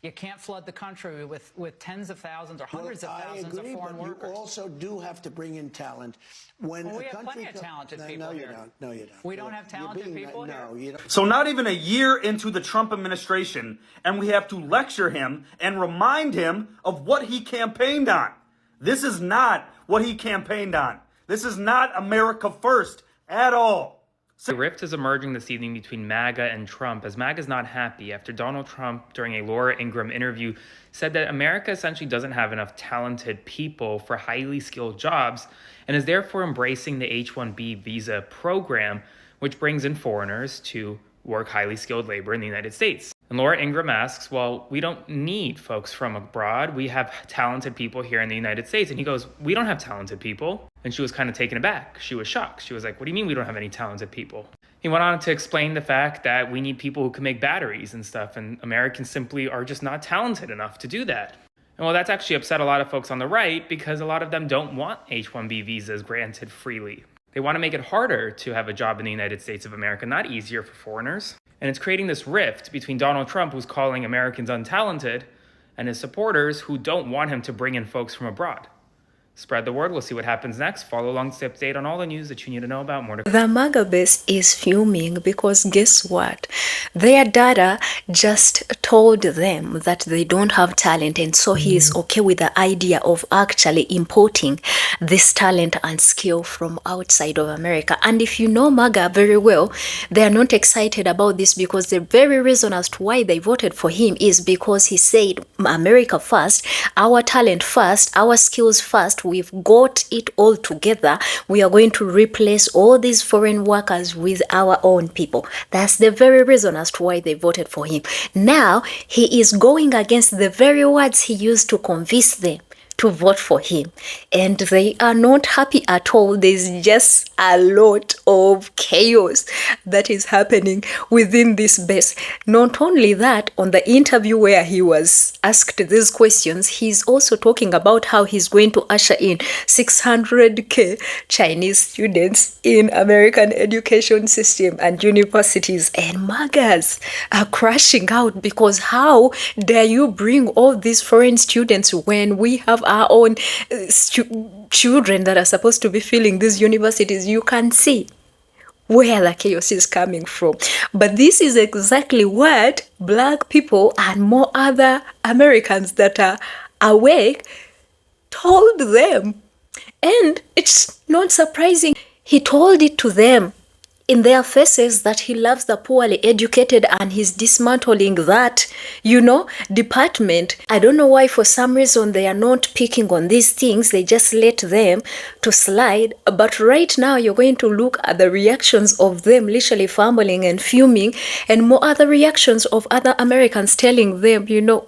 You can't flood the country with tens of thousands or hundreds of thousands of foreign workers. You also do have to bring in talent. When we have plenty of talented people here. No, you don't. We don't have talented people here? No, you don't. So not even a year into the Trump administration, and we have to lecture him and remind him of what he campaigned on. This is not what he campaigned on. This is not America first at all. The rift is emerging this evening between Maga and Trump, as Maga is not happy after Donald Trump, during a Laura Ingraham interview, said that America essentially doesn't have enough talented people for highly skilled jobs and is therefore embracing the H-1B visa program, which brings in foreigners to work highly skilled labor in the United States. And Laura Ingraham asks, well, we don't need folks from abroad. We have talented people here in the United States. And he goes, we don't have talented people. And she was kind of taken aback. She was shocked. She was like, what do you mean we don't have any talented people? He went on to explain the fact that we need people who can make batteries and stuff. And Americans simply are just not talented enough to do that. And well, that's actually upset a lot of folks on the right because a lot of them don't want H-1B visas granted freely. They want to make it harder to have a job in the United States of America, not easier for foreigners. And it's creating this rift between Donald Trump, who's calling Americans untalented, and his supporters who don't want him to bring in folks from abroad. Spread the word. We'll see what happens next. Follow along to update on all the news that you need to know about. More to The Maga base is fuming because guess what? Their data just told them that they don't have talent, and so he is okay with the idea of actually importing this talent and skill from outside of America. And if you know Maga very well, they are not excited about this because the very reason as to why they voted for him is because he said America first, our talent first, our skills first. We've got it all together. We are going to replace all these foreign workers with our own people. That's the very reason as to why they voted for him. Now, he is going against the very words he used to convince them to vote for him, and they are not happy at all. There's just a lot of chaos that is happening within this base. Not only that, on the interview where he was asked these questions, he's also talking about how he's going to usher in 600,000 Chinese students in American education system and universities, and Magas are crashing out because how dare you bring all these foreign students when we have our own children that are supposed to be filling these universities? You can see where the chaos is coming from. But this is exactly what Black people and more other Americans that are awake told them. And it's not surprising. He told it to them in their faces that he loves the poorly educated and he's dismantling that, department. I don't know why for some reason they are not picking on these things. They just let them to slide. But right now you're going to look at the reactions of them literally fumbling and fuming, and more other reactions of other Americans telling them,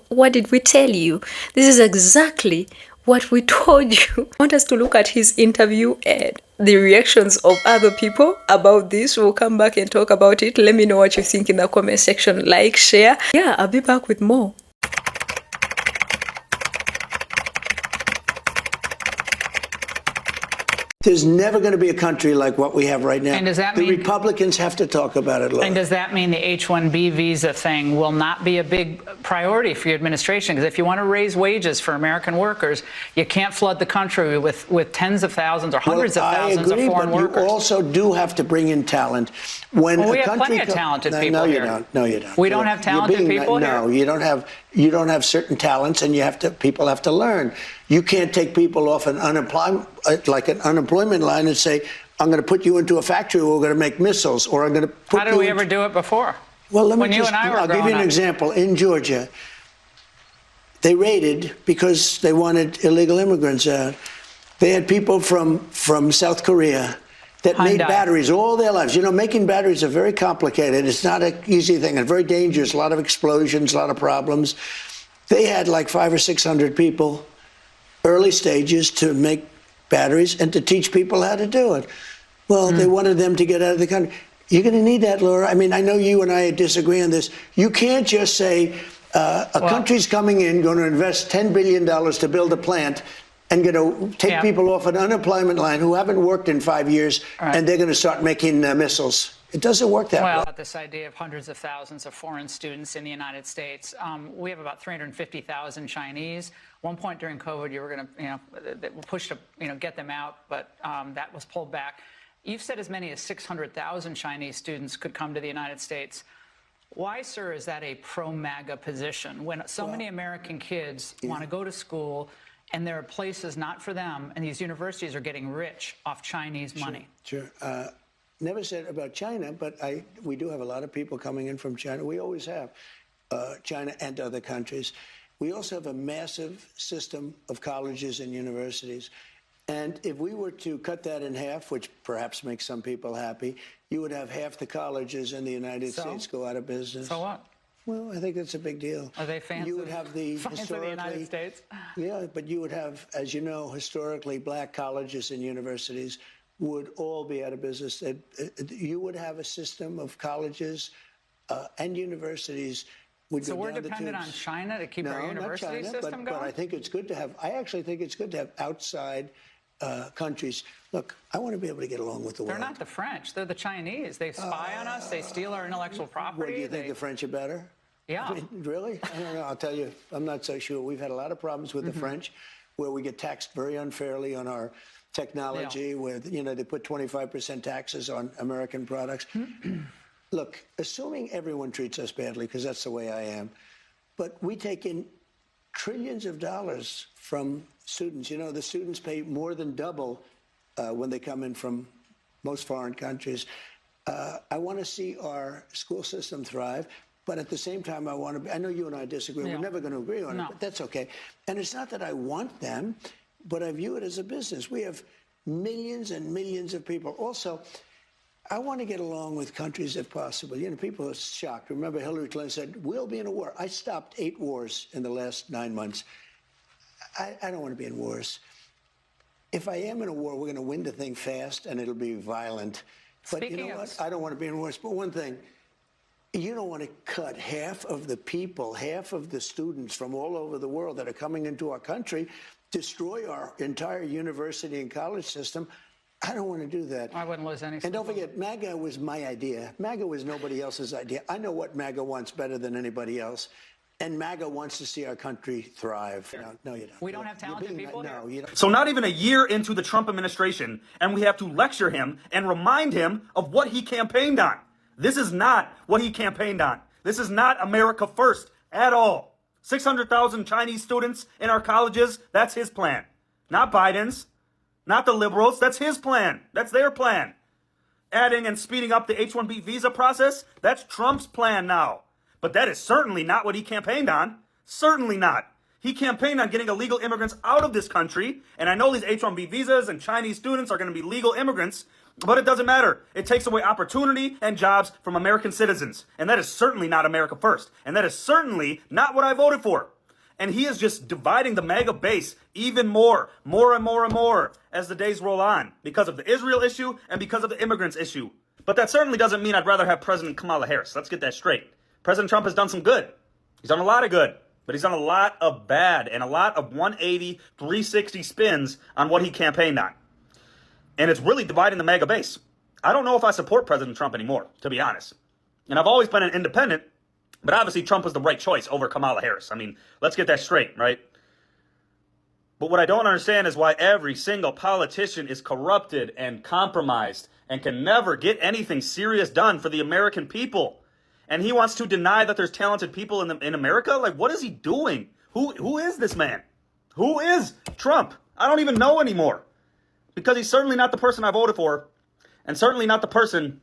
what did we tell you? This is exactly what we told you. I want us to look at his interview and the reactions of other people about this. We'll come back and talk about it. Let me know what you think in the comment section. Like, share. Yeah, I'll be back with more. There's never going to be a country like what we have right now. And does that mean the Republicans have to talk about it, Laura. And does that mean the H-1B visa thing will not be a big priority for your administration? Because if you want to raise wages for American workers, you can't flood the country with tens of thousands or hundreds of thousands of foreign workers. You also do have to bring in talent. When we have plenty of talented people here. No, you don't. We don't have talented people here? No, you don't have certain talents, and people have to learn. You can't take people off an unemployment line and say, I'm going to put you into a factory where we're going to make missiles, or I'm going to put How did we ever do it before? Well, I'll give you an example. In Georgia, they raided because they wanted illegal immigrants out. They had people from South Korea that made batteries all their lives. Making batteries are very complicated. It's not an easy thing and very dangerous. A lot of explosions, a lot of problems. They had like 500 or 600 people, early stages, to make batteries and to teach people how to do it. Well, they wanted them to get out of the country. You're going to need that, Laura. I mean, I know you and I disagree on this. You can't just say a country's coming in, going to invest $10 billion to build a plant, and going to take people off an unemployment line who haven't worked in 5 years, and they're going to start making missiles. It doesn't work that way. Well, this idea of hundreds of thousands of foreign students in the United States, we have about 350,000 Chinese. One point during COVID, you were going to, push to, get them out, but that was pulled back. You've said as many as 600,000 Chinese students could come to the United States. Why, sir, is that a pro-MAGA position when so many American kids want to go to school and there are places not for them, and these universities are getting rich off Chinese money? Sure. Never said about China, but we do have a lot of people coming in from China. We always have, China and other countries. We also have a massive system of colleges and universities. And if we were to cut that in half, which perhaps makes some people happy, you would have half the colleges in the United States go out of business. So what? Well, I think that's a big deal. Are they fans You would have the of the United States? Yeah, but you would have, as you know, historically, black colleges and universities would all be out of business. You would have a system of colleges and universities would go down the tubes. So we're dependent on China to keep our university system going? But I think it's good to have, I actually think it's good to have outside countries. Look, I want to be able to get along with the world. They're not the French. They're the Chinese. They spy on us. They steal our intellectual property. What, do you think the French are better? Yeah. I mean, really? I don't know. I'll tell you, I'm not so sure. We've had a lot of problems with the French where we get taxed very unfairly on our technology, where, they put 25% taxes on American products. Look, assuming everyone treats us badly, because that's the way I am, but we take in trillions of dollars from students. The students pay more than double when they come in from most foreign countries. I want to see our school system thrive, but at the same time, I know you and I disagree. We're never going to agree on it, but that's okay. And it's not that I want them, but I view it as a business. We have millions and millions of people. Also, I want to get along with countries if possible. People are shocked. Remember, Hillary Clinton said, we'll be in a war. I stopped 8 wars in the last 9 months. I don't want to be in wars. If I am in a war, we're going to win the thing fast, and it'll be violent. But you know what? I don't want to be in wars. But one thing, you don't want to cut half of the people, half of the students from all over the world that are coming into our country, destroy our entire university and college system. I don't want to do that. I wouldn't lose any. And don't forget, MAGA was my idea. MAGA was nobody else's idea. I know what MAGA wants better than anybody else. And MAGA wants to see our country thrive. No, you don't. We don't have talented people here? No, you don't. So not even a year into the Trump administration, and we have to lecture him and remind him of what he campaigned on. This is not what he campaigned on. This is not America first at all. 600,000 Chinese students in our colleges, that's his plan. Not Biden's, not the liberals, that's his plan. That's their plan. Adding and speeding up the H-1B visa process, that's Trump's plan now. But that is certainly not what he campaigned on. Certainly not. He campaigned on getting illegal immigrants out of this country. And I know these H-1B visas and Chinese students are going to be legal immigrants, but it doesn't matter. It takes away opportunity and jobs from American citizens. And that is certainly not America first. And that is certainly not what I voted for. And he is just dividing the MAGA base even more and more as the days roll on because of the Israel issue and because of the immigrants issue. But that certainly doesn't mean I'd rather have President Kamala Harris. Let's get that straight. President Trump has done some good. He's done a lot of good, but he's done a lot of bad and a lot of 180, 360 spins on what he campaigned on. And it's really dividing the MAGA base. I don't know if I support President Trump anymore, to be honest. And I've always been an independent, but obviously Trump was the right choice over Kamala Harris. I mean, let's get that straight, right? But what I don't understand is why every single politician is corrupted and compromised and can never get anything serious done for the American people. And he wants to deny that there's talented people in America? Like, what is he doing? Who is this man? Who is Trump? I don't even know anymore. Because he's certainly not the person I voted for, and certainly not the person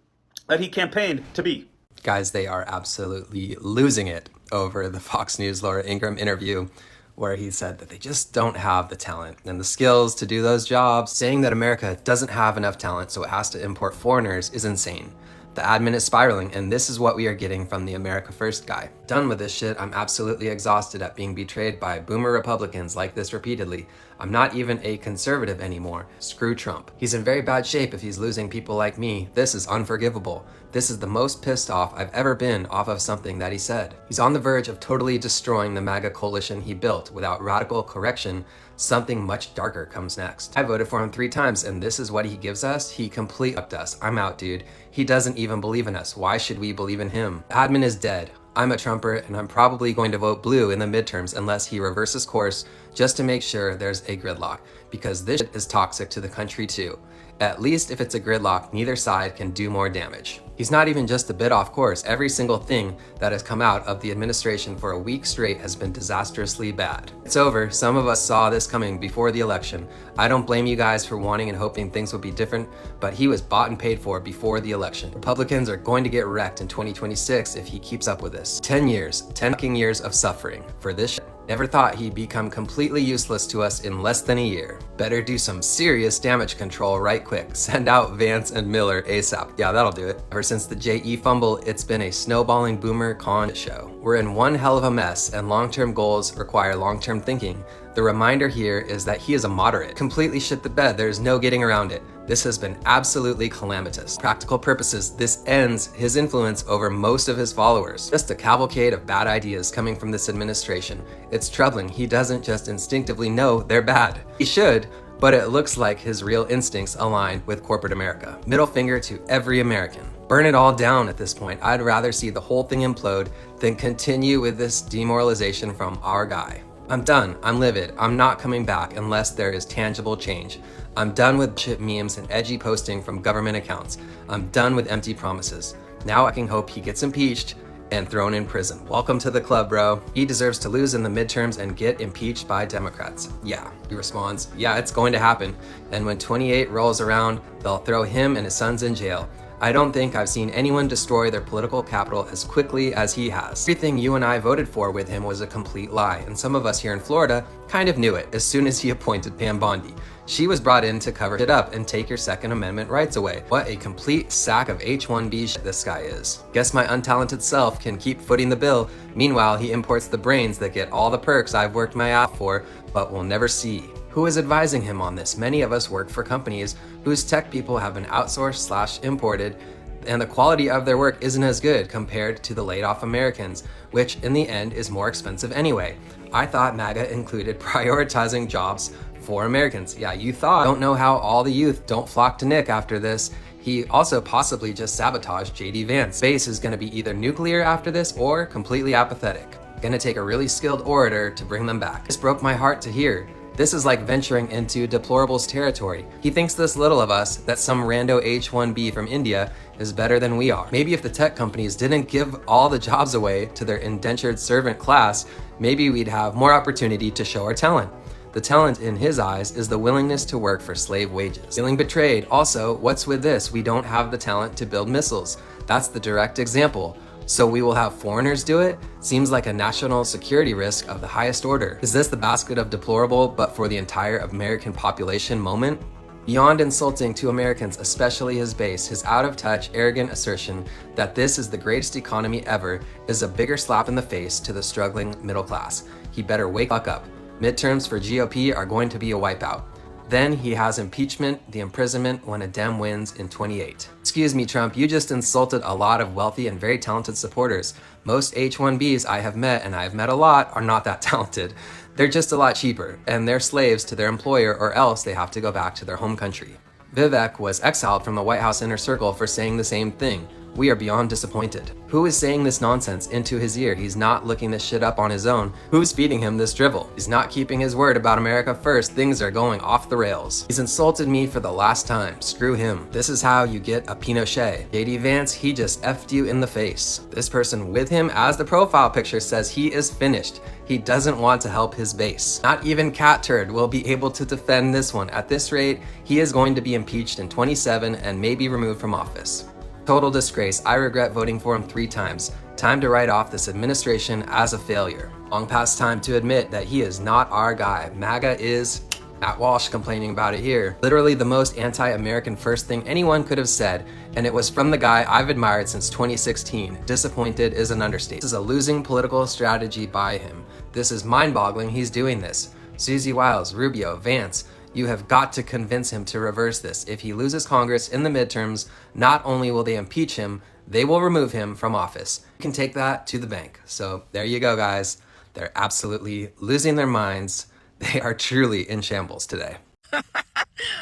that he campaigned to be. Guys, they are absolutely losing it over the Fox News Laura Ingraham interview, where he said that they just don't have the talent and the skills to do those jobs. Saying that America doesn't have enough talent, so it has to import foreigners, is insane. The admin is spiraling, and this is what we are getting from the America First guy. Done with this shit. I'm absolutely exhausted at being betrayed by boomer Republicans like this repeatedly. I'm not even a conservative anymore. Screw Trump. He's in very bad shape if he's losing people like me. This is unforgivable. This is the most pissed off I've ever been off of something that he said. He's on the verge of totally destroying the MAGA coalition he built. Without radical correction, something much darker comes next. I voted for him 3 times, and this is what he gives us? He completely fucked us. I'm out, dude. He doesn't even believe in us. Why should we believe in him? Admin is dead. I'm a Trumper, and I'm probably going to vote blue in the midterms unless he reverses course just to make sure there's a gridlock, because this shit is toxic to the country too. At least if it's a gridlock, neither side can do more damage. He's not even just a bit off course. Every single thing that has come out of the administration for a week straight has been disastrously bad. It's over. Some of us saw this coming before the election. I don't blame you guys for wanting and hoping things would be different, but he was bought and paid for before the election. Republicans are going to get wrecked in 2026 if he keeps up with this. 10 years, 10 fucking years of suffering for this shit. Never thought he'd become completely useless to us in less than a year. Better do some serious damage control right quick. Send out Vance and Miller ASAP. Yeah, that'll do it. Ever since the JE fumble, it's been a snowballing boomer con show. We're in one hell of a mess, and long-term goals require long-term thinking. The reminder here is that he is a moderate. Completely shit the bed, there's no getting around it. This has been absolutely calamitous. Practical purposes, this ends his influence over most of his followers. Just a cavalcade of bad ideas coming from this administration. It's troubling. He doesn't just instinctively know they're bad. He should, but it looks like his real instincts align with corporate America. Middle finger to every American. Burn it all down at this point. I'd rather see the whole thing implode than continue with this demoralization from our guy. I'm done. I'm livid. I'm not coming back unless there is tangible change. I'm done with shit memes and edgy posting from government accounts. I'm done with empty promises. Now I can hope he gets impeached and thrown in prison. Welcome to the club, bro. He deserves to lose in the midterms and get impeached by Democrats. Yeah, he responds, yeah, it's going to happen. And when 28 rolls around, they'll throw him and his sons in jail. I don't think I've seen anyone destroy their political capital as quickly as he has. Everything you and I voted for with him was a complete lie, and some of us here in Florida kind of knew it as soon as he appointed Pam Bondi. She was brought in to cover it up and take your Second Amendment rights away. What a complete sack of H1B this guy is. Guess my untalented self can keep footing the bill. Meanwhile, he imports the brains that get all the perks I've worked my ass for, but will never see. Who is advising him on this? Many of us work for companies whose tech people have been outsourced/imported, and the quality of their work isn't as good compared to the laid-off Americans, which in the end is more expensive anyway. I thought MAGA included prioritizing jobs for Americans. Yeah, you thought. Don't know how all the youth don't flock to Nick after this. He also possibly just sabotaged JD Vance. Base is gonna be either nuclear after this or completely apathetic. Gonna take a really skilled orator to bring them back. This broke my heart to hear. This is like venturing into deplorables territory. He thinks this little of us, that some rando H1B from India, is better than we are. Maybe if the tech companies didn't give all the jobs away to their indentured servant class, maybe we'd have more opportunity to show our talent. The talent in his eyes is the willingness to work for slave wages. Feeling betrayed. Also, what's with this? We don't have the talent to build missiles. That's the direct example. So we will have foreigners do it? Seems like a national security risk of the highest order. Is this the basket of deplorable, but for the entire American population moment? Beyond insulting to Americans, especially his base, his out-of-touch, arrogant assertion that this is the greatest economy ever is a bigger slap in the face to the struggling middle class. He better wake up. Midterms for GOP are going to be a wipeout. Then he has impeachment, the imprisonment when a Dem wins in 28. Excuse me, Trump, you just insulted a lot of wealthy and very talented supporters. Most H1Bs I have met, and I have met a lot, are not that talented. They're just a lot cheaper, and they're slaves to their employer, or else they have to go back to their home country. Vivek was exiled from the White House inner circle for saying the same thing. We are beyond disappointed. Who is saying this nonsense into his ear? He's not looking this shit up on his own. Who's feeding him this drivel? He's not keeping his word about America first. Things are going off the rails. He's insulted me for the last time. Screw him. This is how you get a Pinochet. JD Vance, he just effed you in the face. This person with him as the profile picture says he is finished. He doesn't want to help his base. Not even Cat Turd will be able to defend this one. At this rate, he is going to be impeached in 27 and maybe removed from office. Total disgrace. I regret voting for him 3 times. Time to write off this administration as a failure. Long past time to admit that he is not our guy. MAGA is Matt Walsh complaining about it here. Literally the most anti-American first thing anyone could have said, and it was from the guy I've admired since 2016. Disappointed is an understatement. This is a losing political strategy by him. This is mind-boggling he's doing this. Susie Wiles, Rubio, Vance, you have got to convince him to reverse this. If he loses Congress in the midterms, not only will they impeach him, they will remove him from office. You can take that to the bank. So there you go, guys. They're absolutely losing their minds. They are truly in shambles today.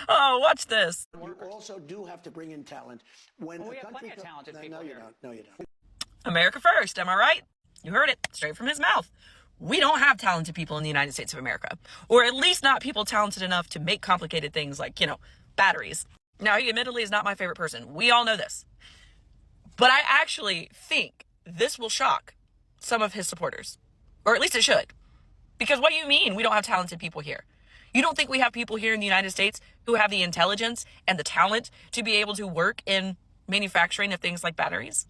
Oh, watch this. You also do have to bring in talent. When we have plenty of talented people no, you here. don't. No, you don't. America first, am I right? You heard it straight from his mouth. We don't have talented people in the United States of America, or at least not people talented enough to make complicated things like, batteries. Now, he admittedly is not my favorite person. We all know this. But I actually think this will shock some of his supporters, or at least it should. Because what do you mean we don't have talented people here? You don't think we have people here in the United States who have the intelligence and the talent to be able to work in manufacturing of things like batteries?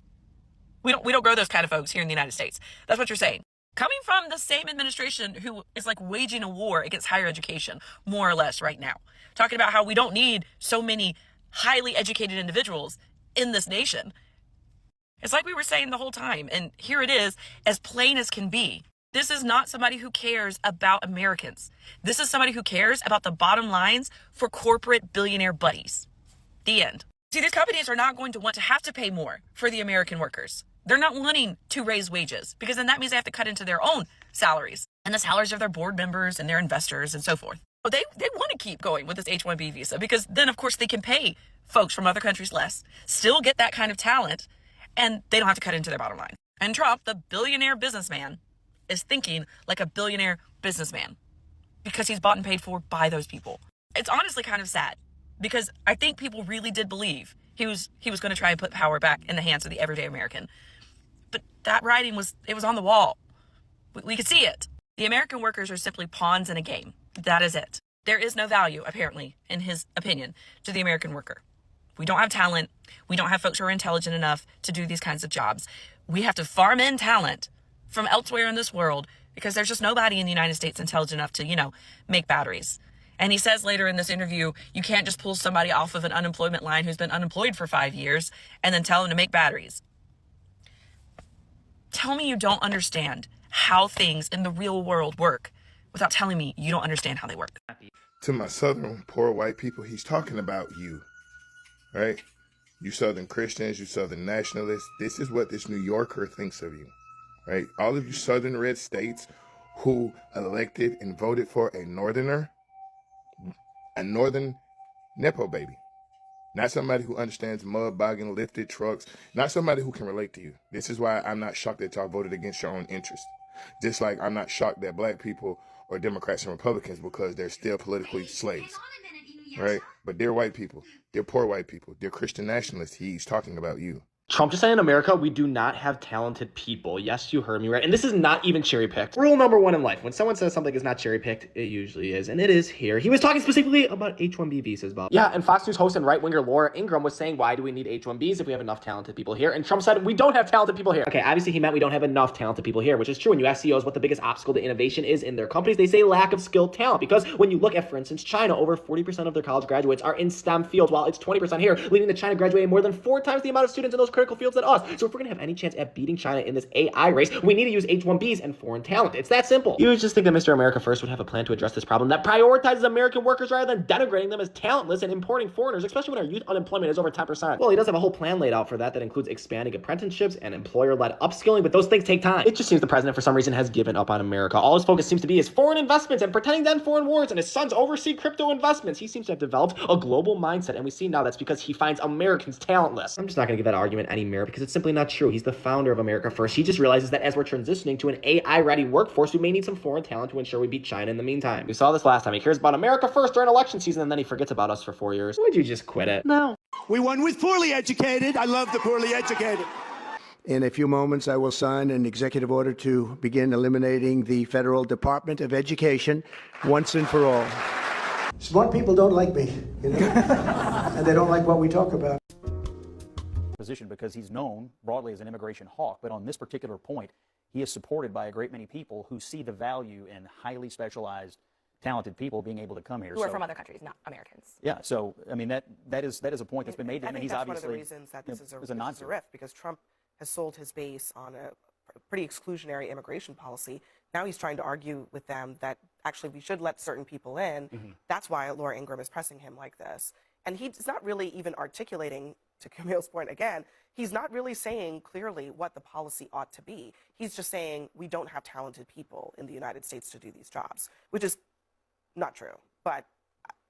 We don't grow those kind of folks here in the United States. That's what you're saying. Coming from the same administration who is like waging a war against higher education, more or less right now. Talking about how we don't need so many highly educated individuals in this nation. It's like we were saying the whole time, and here it is, as plain as can be. This is not somebody who cares about Americans. This is somebody who cares about the bottom lines for corporate billionaire buddies. The end. See, these companies are not going to want to have to pay more for the American workers. They're not wanting to raise wages because then that means they have to cut into their own salaries and the salaries of their board members and their investors and so forth. But they want to keep going with this H-1B visa because then, of course, they can pay folks from other countries less, still get that kind of talent, and they don't have to cut into their bottom line. And Trump, the billionaire businessman, is thinking like a billionaire businessman because he's bought and paid for by those people. It's honestly kind of sad because I think people really did believe he was going to try and put power back in the hands of the everyday American. But that writing was on the wall. We could see it. The American workers are simply pawns in a game. That is it. There is no value, apparently, in his opinion, to the American worker. We don't have talent. We don't have folks who are intelligent enough to do these kinds of jobs. We have to farm in talent from elsewhere in this world because there's just nobody in the United States intelligent enough to, make batteries. And he says later in this interview, you can't just pull somebody off of an unemployment line who's been unemployed for 5 years and then tell them to make batteries. Tell me you don't understand how things in the real world work without telling me you don't understand how they work. To my Southern poor white people, he's talking about you, right? You Southern Christians, you Southern nationalists. This is what this New Yorker thinks of you, right? All of you Southern red states who elected and voted for a Northern Nepo baby. Not somebody who understands mud bogging, lifted trucks. Not somebody who can relate to you. This is why I'm not shocked that y'all voted against your own interest. Just like I'm not shocked that black people are Democrats and Republicans because they're still politically slaves. Right? But they're white people. They're poor white people. They're Christian nationalists. He's talking about you. Trump just said in America, we do not have talented people. Yes, you heard me right. And this is not even cherry-picked. Rule number one in life, when someone says something is not cherry-picked, it usually is. And it is here. He was talking specifically about H-1B visas, Bob. Yeah, and Fox News host and right-winger Laura Ingraham was saying, why do we need H-1Bs if we have enough talented people here? And Trump said, we don't have talented people here. Okay, obviously he meant we don't have enough talented people here, which is true. When you ask CEOs what the biggest obstacle to innovation is in their companies, they say lack of skilled talent. Because when you look at, for instance, China, over 40% of their college graduates are in STEM fields, while it's 20% here, leading to China graduating more than 4 times the amount of students in those critical fields than us. So if we're going to have any chance at beating China in this AI race, we need to use H-1Bs and foreign talent. It's that simple. You just think that Mr. America First would have a plan to address this problem that prioritizes American workers rather than denigrating them as talentless and importing foreigners, especially when our youth unemployment is over 10%. Well, he does have a whole plan laid out for that includes expanding apprenticeships and employer-led upskilling, but those things take time. It just seems the president, for some reason, has given up on America. All his focus seems to be is foreign investments and pretending to end foreign wars, and his sons oversee crypto investments. He seems to have developed a global mindset, and we see now that's because he finds Americans talentless. I'm just not going to give that argument any merit because it's simply not true. He's the founder of America First. He just realizes that as we're transitioning to an AI-ready workforce, we may need some foreign talent to ensure we beat China in the meantime. We saw this last time. He cares about America First during election season, and then he forgets about us for 4 years. Would you just quit it? No. We won with poorly educated. I love the poorly educated. In a few moments, I will sign an executive order to begin eliminating the Federal Department of Education once and for all. Smart people don't like me, and they don't like what we talk about. Position because he's known broadly as an immigration hawk, but on this particular point, he is supported by a great many people who see the value in highly specialized talented people being able to come here. Who are from other countries, not Americans. Yeah, so I mean that is a point that's been made to him, and he's that's obviously one of the reasons that this is a rift, because Trump has sold his base on a pretty exclusionary immigration policy. Now he's trying to argue with them that actually we should let certain people in. That's why Laura Ingraham is pressing him like this. And he's not really even articulating, to Camille's point again, he's not really saying clearly what the policy ought to be. He's just saying we don't have talented people in the United States to do these jobs, which is not true. But,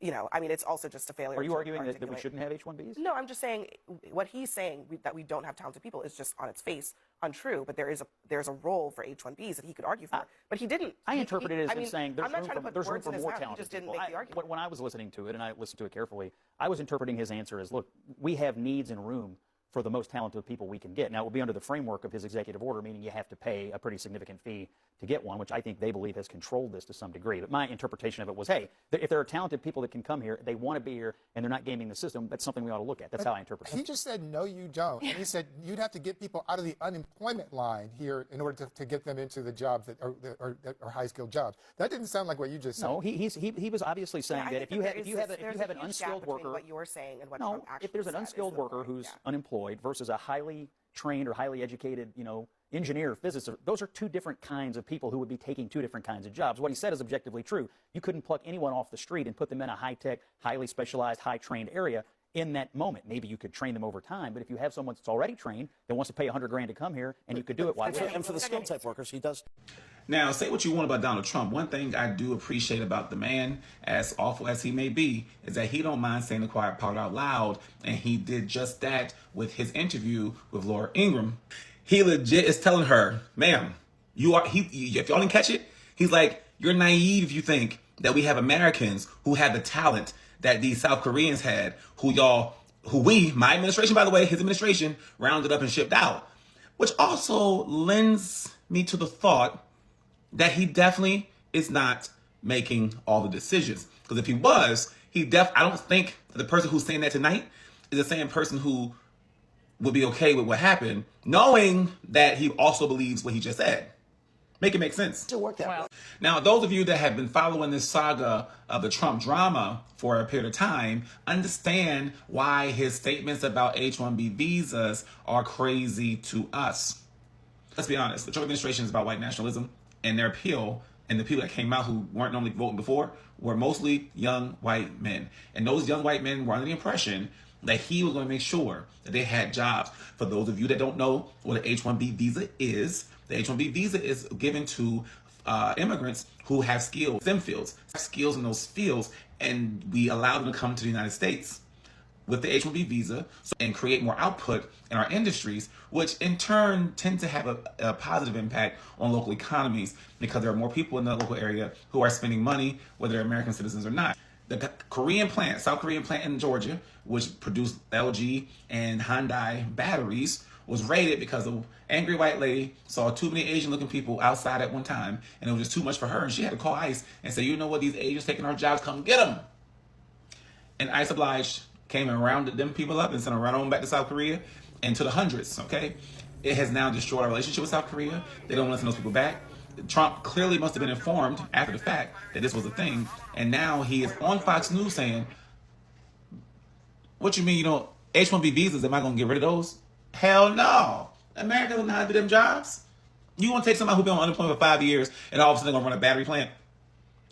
I mean, it's also just a failure. Are you arguing that we shouldn't have H-1Bs? No, I'm just saying what he's saying, that we don't have talented people, is just on its face untrue. But there's a role for H-1Bs that he could argue for. But he didn't. I interpreted it as him saying I'm not trying to put words in his mouth. He just didn't make the argument. When I was listening to it, and I listened to it carefully, I was interpreting his answer as, look, we have needs and room for the most talented people we can get. Now, it will be under the framework of his executive order, meaning you have to pay a pretty significant fee to get one, which I think they believe has controlled this to some degree. But my interpretation of it was, hey, if there are talented people that can come here, they want to be here, and they're not gaming the system, that's something we ought to look at. That's how I interpret it. He just said, no, you don't. And he said you'd have to get people out of the unemployment line here in order to get them into the jobs that are high-skilled jobs. That didn't sound like what you just said. No, he was obviously saying that if you have an unskilled worker, what you're saying and what no, Trump actually if there's an unskilled worker who's unemployed versus a highly trained or highly educated, engineer, physicist, those are two different kinds of people who would be taking two different kinds of jobs. What he said is objectively true. You couldn't pluck anyone off the street and put them in a high-tech, highly specialized, high-trained area in that moment. Maybe you could train them over time, but if you have someone that's already trained that wants to pay $100,000 to come here and you could do it, why would you? And for the skilled type workers, he does. Now, say what you want about Donald Trump. One thing I do appreciate about the man, as awful as he may be, is that he don't mind saying the quiet part out loud, and he did just that with his interview with Laura Ingraham. He legit is telling her, ma'am, if y'all didn't catch it, he's like, you're naive if you think that we have Americans who have the talent that these South Koreans had, my administration, by the way, his administration, rounded up and shipped out. Which also lends me to the thought that he definitely is not making all the decisions. Because if he was, I don't think the person who's saying that tonight is the same person who would be okay with what happened, knowing that he also believes what he just said. Make it make sense. To work that way. Now, those of you that have been following this saga of the Trump drama for a period of time understand why his statements about H-1B visas are crazy to us. Let's be honest. The Trump administration is about white nationalism, and their appeal, and the people that came out who weren't normally voting before, were mostly young white men. And those young white men were under the impression that he was going to make sure that they had jobs. For those of you that don't know what an H-1B visa is, the H-1B visa is given to immigrants who have skills, STEM fields, skills in those fields, and we allow them to come to the United States with the H-1B visa and create more output in our industries, which in turn tend to have a positive impact on local economies because there are more people in the local area who are spending money, whether they're American citizens or not. The South Korean plant in Georgia, which produced LG and Hyundai batteries, was raided because an angry white lady saw too many Asian-looking people outside at one time, and it was just too much for her, and she had to call ICE and say, you know what, these Asians taking our jobs, come get them. And ICE obliged, came and rounded them people up and sent them right on back to South Korea and to the hundreds, okay? It has now destroyed our relationship with South Korea. They don't want to send those people back. Trump clearly must have been informed after the fact that this was a thing, and now he is on Fox News saying, what you mean, H-1B visas, am I going to get rid of those? Hell no. America doesn't know how to do them jobs. You want to take somebody who's been on unemployment for 5 years and all of a sudden they're going to run a battery plant?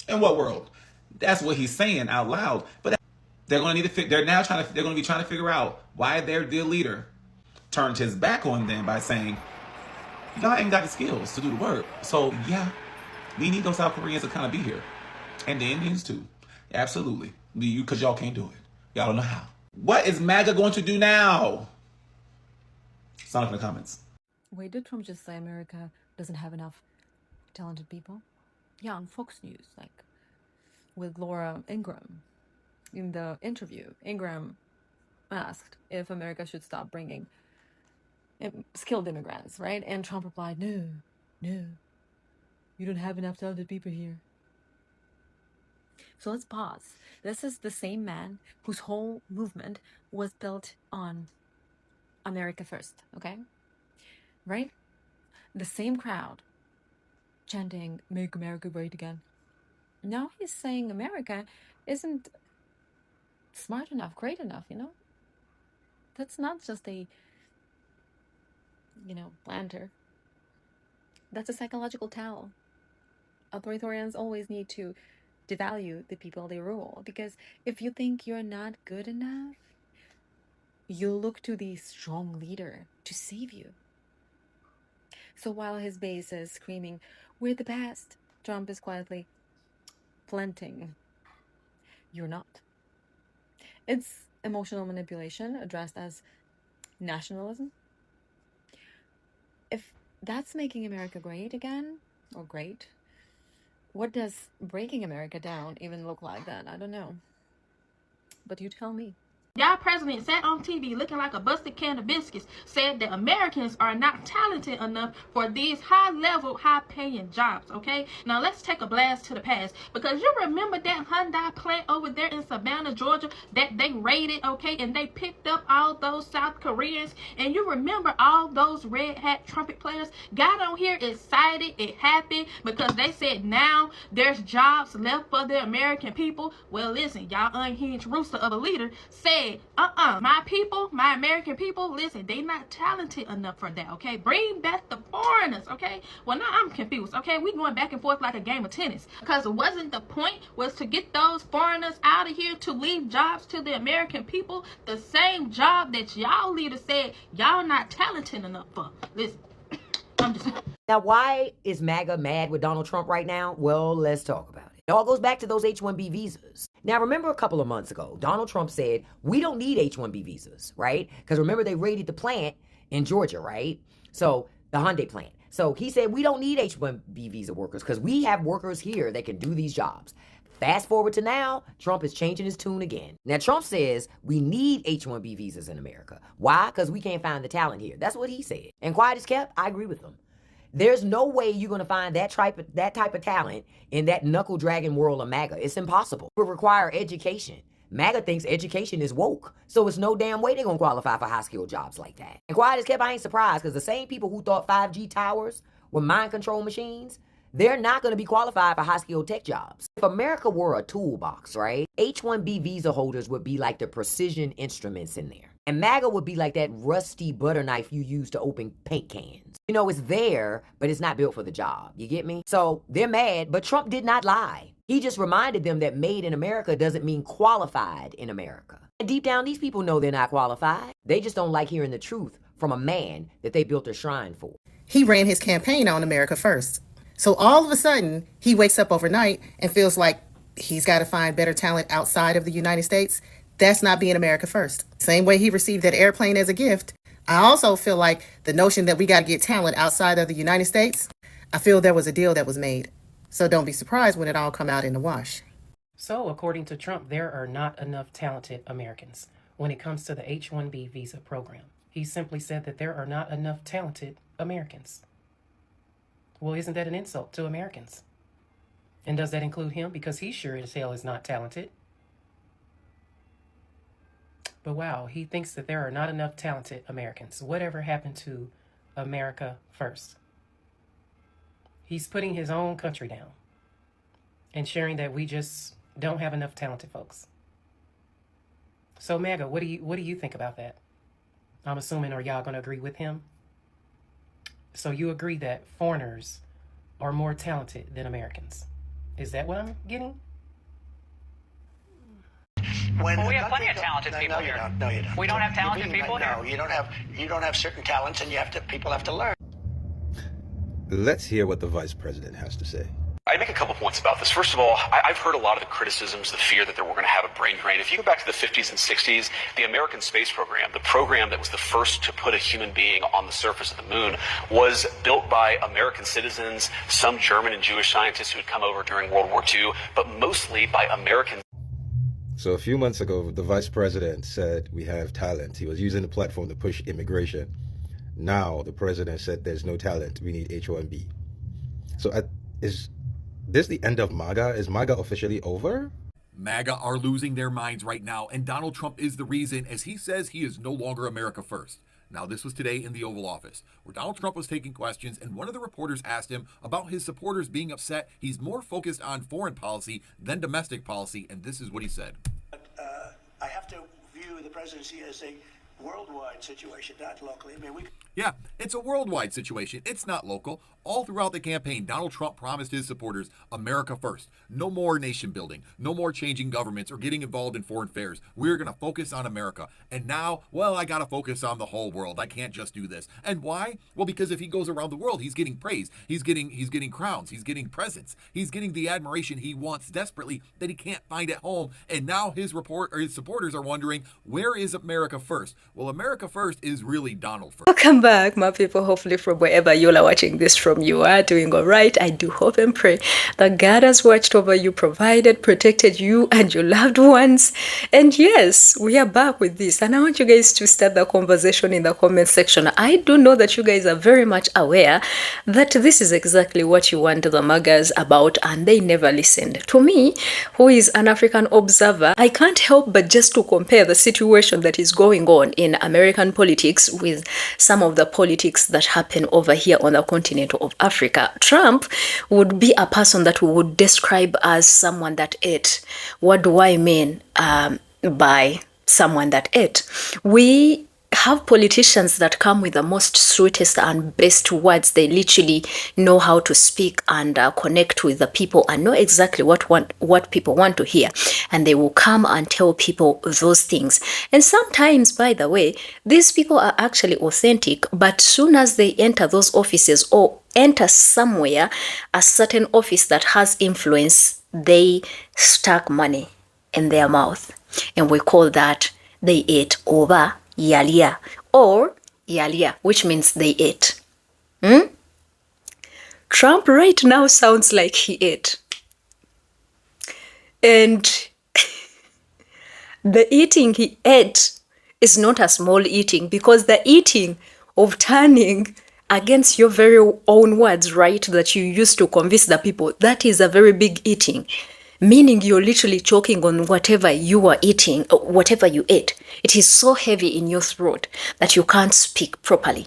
In what world? That's what he's saying out loud. But they're going to need to they're going to be trying to figure out why their leader turned his back on them by saying, y'all ain't got the skills to do the work. So yeah, we need those South Koreans to kind of be here. And the Indians too. Absolutely. Because y'all can't do it. Y'all don't know how. What is MAGA going to do now? Sound off in the comments. Wait, did Trump just say America doesn't have enough talented people? Yeah, on Fox News, like with Laura Ingraham. In the interview, Ingraham asked if America should stop bringing skilled immigrants, right? And Trump replied, no, you don't have enough talented people here. So let's pause. This is the same man whose whole movement was built on America first, okay? Right? The same crowd chanting, make America great again. Now he's saying America isn't smart enough, great enough, That's not just a, planter. That's a psychological tell. Authoritarians always need to devalue the people they rule, because if you think you're not good enough, you look to the strong leader to save you. So while his base is screaming, "We're the best," Trump is quietly planting, "You're not." It's emotional manipulation addressed as nationalism. If that's making America great again, or great, what does breaking America down even look like then? I don't know. But you tell me. Y'all president sat on TV looking like a busted can of biscuits, said that Americans are not talented enough for these high-level, high-paying jobs, okay? Now, let's take a blast to the past, because you remember that Hyundai plant over there in Savannah, Georgia, that they raided, okay, and they picked up all those South Koreans, and you remember all those red hat trumpet players got on here excited, it happened, because they said now there's jobs left for the American people. Well, listen, y'all unhinged rooster of a leader said, my people, my American people, listen, they not talented enough for that, okay? Bring back the foreigners, okay? Well, now I'm confused, okay? We going back and forth like a game of tennis, because it wasn't the point was to get those foreigners out of here to leave jobs to the American people, the same job that y'all leaders said y'all not talented enough for. Listen, I'm just... Now, why is MAGA mad with Donald Trump right now? Well, let's talk about it. It all goes back to those H-1B visas. Now, remember a couple of months ago, Donald Trump said, we don't need H-1B visas, right? Because remember, they raided the plant in Georgia, right? So, the Hyundai plant. So, he said, we don't need H-1B visa workers because we have workers here that can do these jobs. Fast forward to now, Trump is changing his tune again. Now, Trump says we need H-1B visas in America. Why? Because we can't find the talent here. That's what he said. And quiet as kept, I agree with him. There's no way you're going to find that type of talent in that knuckle-dragging world of MAGA. It's impossible. It will require education. MAGA thinks education is woke, so it's no damn way they're going to qualify for high-skilled jobs like that. And quiet as kept, I ain't surprised, because the same people who thought 5G towers were mind control machines, they're not going to be qualified for high-skilled tech jobs. If America were a toolbox, right, H-1B visa holders would be like the precision instruments in there. And MAGA would be like that rusty butter knife you use to open paint cans. You know, it's there, but it's not built for the job. You get me? So they're mad, but Trump did not lie. He just reminded them that made in America doesn't mean qualified in America. And deep down, these people know they're not qualified. They just don't like hearing the truth from a man that they built a shrine for. He ran his campaign on America first. So all of a sudden, he wakes up overnight and feels like he's got to find better talent outside of the United States. That's not being America first. Same way he received that airplane as a gift. I also feel like the notion that we got to get talent outside of the United States, I feel there was a deal that was made. So don't be surprised when it all come out in the wash. So according to Trump, there are not enough talented Americans when it comes to the H-1B visa program. He simply said that there are not enough talented Americans. Well, isn't that an insult to Americans? And does that include him? Because he sure as hell is not talented. But wow, he thinks that there are not enough talented Americans. Whatever happened to America first? He's putting his own country down and sharing that we just don't have enough talented folks. So MAGA, what do you think about that? I'm assuming, are y'all going to agree with him? So you agree that foreigners are more talented than Americans? Is that what I'm getting? Well, we have plenty of talented people here. No, you don't. We don't have talented people here. No, you don't have certain talents, and people have to learn. Let's hear what the vice president has to say. I'd make a couple points about this. First of all, I've heard a lot of the criticisms, the fear that we're going to have a brain drain. If you go back to the 50s and 60s, the American space program, the program that was the first to put a human being on the surface of the moon, was built by American citizens, some German and Jewish scientists who had come over during World War II, but mostly by Americans. So a few months ago, the vice president said we have talent. He was using the platform to push immigration. Now the president said there's no talent. We need H-1B. So is this the end of MAGA? Is MAGA officially over? MAGA are losing their minds right now, and Donald Trump is the reason, as he says he is no longer America first. Now, this was today in the Oval Office, where Donald Trump was taking questions, and one of the reporters asked him about his supporters being upset he's more focused on foreign policy than domestic policy, and this is what he said. I have to view the presidency as a worldwide situation, not locally. I mean, Yeah, it's a worldwide situation. It's not local. All throughout the campaign, Donald Trump promised his supporters America first. No more nation building. No more changing governments or getting involved in foreign affairs. We're going to focus on America. And now, well, I got to focus on the whole world. I can't just do this. And why? Well, because if he goes around the world, he's getting praise. He's getting crowns. He's getting presents. He's getting the admiration he wants desperately that he can't find at home. And now his supporters are wondering, where is America first? Well, America first is really Donald first. Welcome back, my people. Hopefully from wherever you are watching this from, you are doing all right. I do hope and pray that God has watched over you, provided, protected you and your loved ones. And yes, we are back with this. And I want you guys to start the conversation in the comment section. I do know that you guys are very much aware that this is exactly what you want the Magas about, and they never listened. To me, who is an African observer, I can't help but just to compare the situation that is going on in American politics with some of the politics that happen over here on the continent of Africa. Trump would be a person that we would describe as someone that ate. What do I mean by someone that ate? We have politicians that come with the most sweetest and best words. They literally know how to speak and connect with the people and know exactly what people want to hear, and they will come and tell people those things. And sometimes, by the way, these people are actually authentic, but soon as they enter those offices or enter somewhere, a certain office that has influence, they stuck money in their mouth, and we call that they ate over yalia, or yalia, which means they ate. Trump right now sounds like he ate. And the eating he ate is not a small eating, because the eating of turning against your very own words, right, that you used to convince the people, that is a very big eating. Meaning you're literally choking on whatever you are eating, whatever you ate. It is so heavy in your throat that you can't speak properly.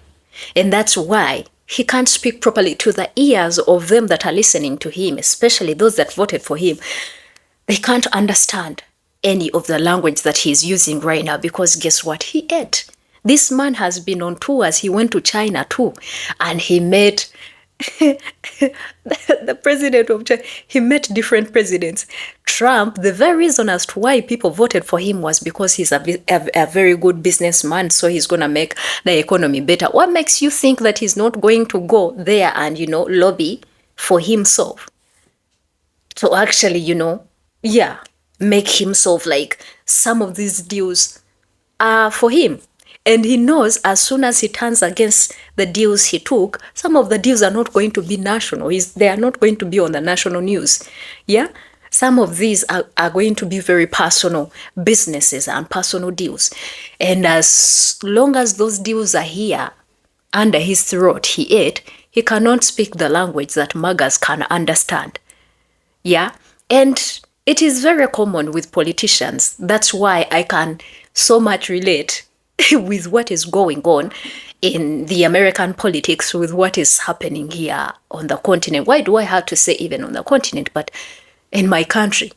And that's why he can't speak properly to the ears of them that are listening to him, especially those that voted for him. They can't understand any of the language that he's using right now, because guess what? He ate. This man has been on tours. He went to China too, and he met the president of China. He met different presidents. Trump, the very reason as to why people voted for him was because he's a very good businessman, so he's going to make the economy better. What makes you think that he's not going to go there and, lobby for himself to actually, make himself like some of these deals are for him? And he knows as soon as he turns against the deals he took, some of the deals are not going to be national. They are not going to be on the national news. Yeah? Some of these are going to be very personal businesses and personal deals. And as long as those deals are here under his throat, he ate, he cannot speak the language that Magas can understand. Yeah? And it is very common with politicians. That's why I can so much relate with what is going on in the American politics, with what is happening here on the continent. Why do I have to say even on the continent? But in my country,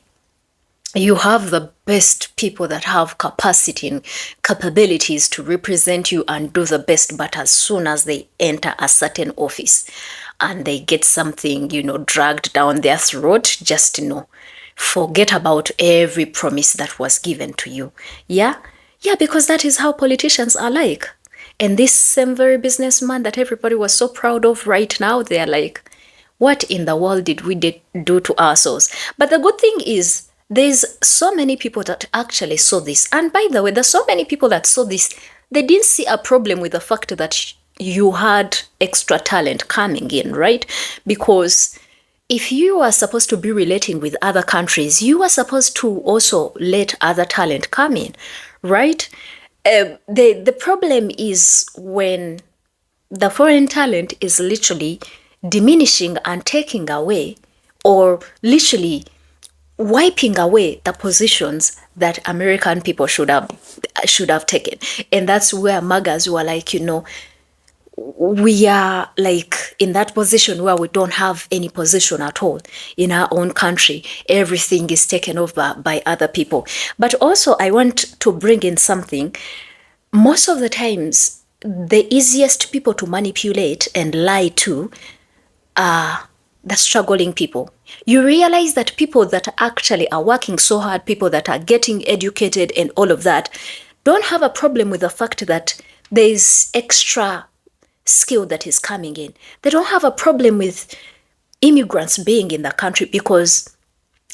you have the best people that have capacity and capabilities to represent you and do the best. But as soon as they enter a certain office and they get something, dragged down their throat, just, forget about every promise that was given to you. Yeah? Yeah, because that is how politicians are like. And this same very businessman that everybody was so proud of right now, they're like, what in the world did we do to ourselves? But the good thing is, there's so many people that actually saw this. And by the way, there's so many people that saw this, they didn't see a problem with the fact that you had extra talent coming in, right? Because if you are supposed to be relating with other countries, you are supposed to also let other talent come in, right? The problem is when the foreign talent is literally diminishing and taking away, or literally wiping away the positions that American people should have taken. And that's where Magas were like, we are like in that position where we don't have any position at all in our own country. Everything is taken over by other people. But also I want to bring in something. Most of the times, the easiest people to manipulate and lie to are the struggling people. You realize that people that actually are working so hard, people that are getting educated and all of that, don't have a problem with the fact that there is extra skill that is coming in. They don't have a problem with immigrants being in the country because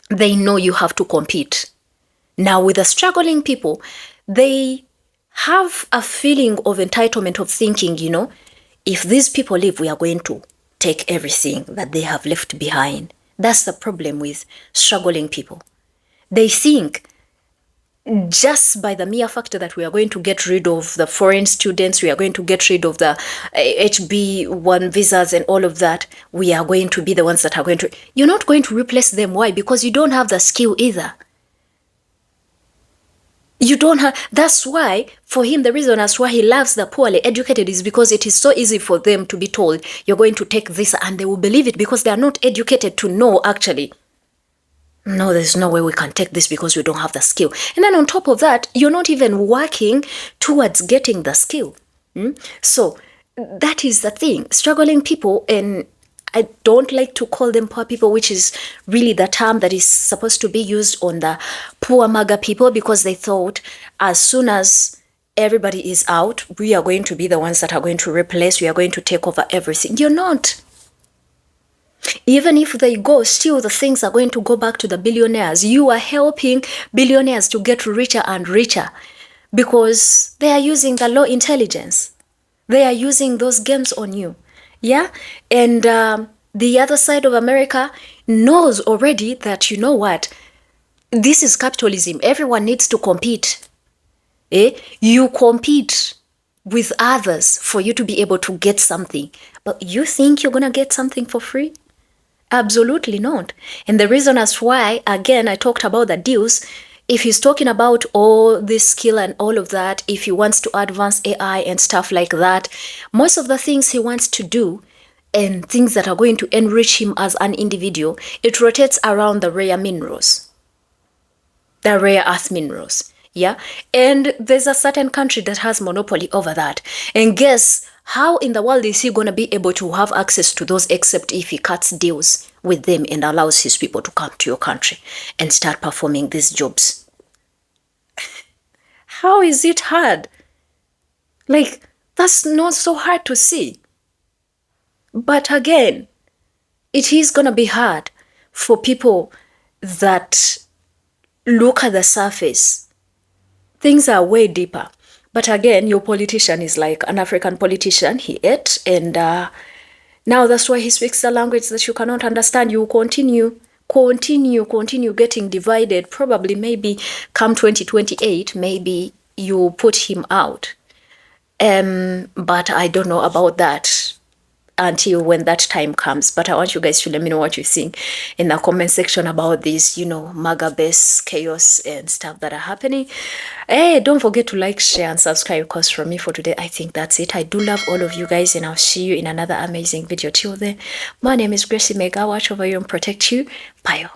they know you have to compete. Now, with the struggling people, they have a feeling of entitlement of thinking, if these people leave, we are going to take everything that they have left behind. That's the problem with struggling people. They think just by the mere fact that we are going to get rid of the foreign students, we are going to get rid of the Hb1Visas and all of that, we are going to be the ones that are going to... You're not going to replace them. Why? Because you don't have the skill either. You don't have... That's why, for him, the reason as why he loves the poorly educated is because it is so easy for them to be told, you're going to take this, and they will believe it because they are not educated to know, actually, no, there's no way we can take this because we don't have the skill. And then on top of that, you're not even working towards getting the skill. So that is the thing. Struggling people, and I don't like to call them poor people, which is really the term that is supposed to be used on the poor Maga people, because they thought as soon as everybody is out, we are going to be the ones that are going to replace, we are going to take over everything. You're not. Even if they go, still the things are going to go back to the billionaires. You are helping billionaires to get richer and richer because they are using the low intelligence. They are using those games on you. Yeah? And the other side of America knows already that, you know what, this is capitalism. Everyone needs to compete. You compete with others for you to be able to get something. But you think you're going to get something for free? Absolutely not. And the reason as why, again, I talked about the deals, if he's talking about all this skill and all of that, if he wants to advance AI and stuff like that, most of the things he wants to do and things that are going to enrich him as an individual, it rotates around the rare minerals, the rare earth minerals. Yeah. And there's a certain country that has monopoly over that. And guess how in the world is he going to be able to have access to those except if he cuts deals with them and allows his people to come to your country and start performing these jobs? How is it hard? Like, that's not so hard to see. But again, it is going to be hard for people that look at the surface. Things are way deeper. But again, your politician is like an African politician. He ate, and now that's why he speaks the language that you cannot understand. You continue getting divided. Probably, maybe come 2028, maybe you put him out. But I don't know about that until when that time comes. But I want you guys to let me know what you think in the comment section about this, Maga-based chaos and stuff that are happening. Hey, don't forget to like, share, and subscribe, because from me for today, I think that's it. I do love all of you guys, and I'll see you in another amazing video. Till then, my name is Gracie Maga. Watch over you and protect you. Bye.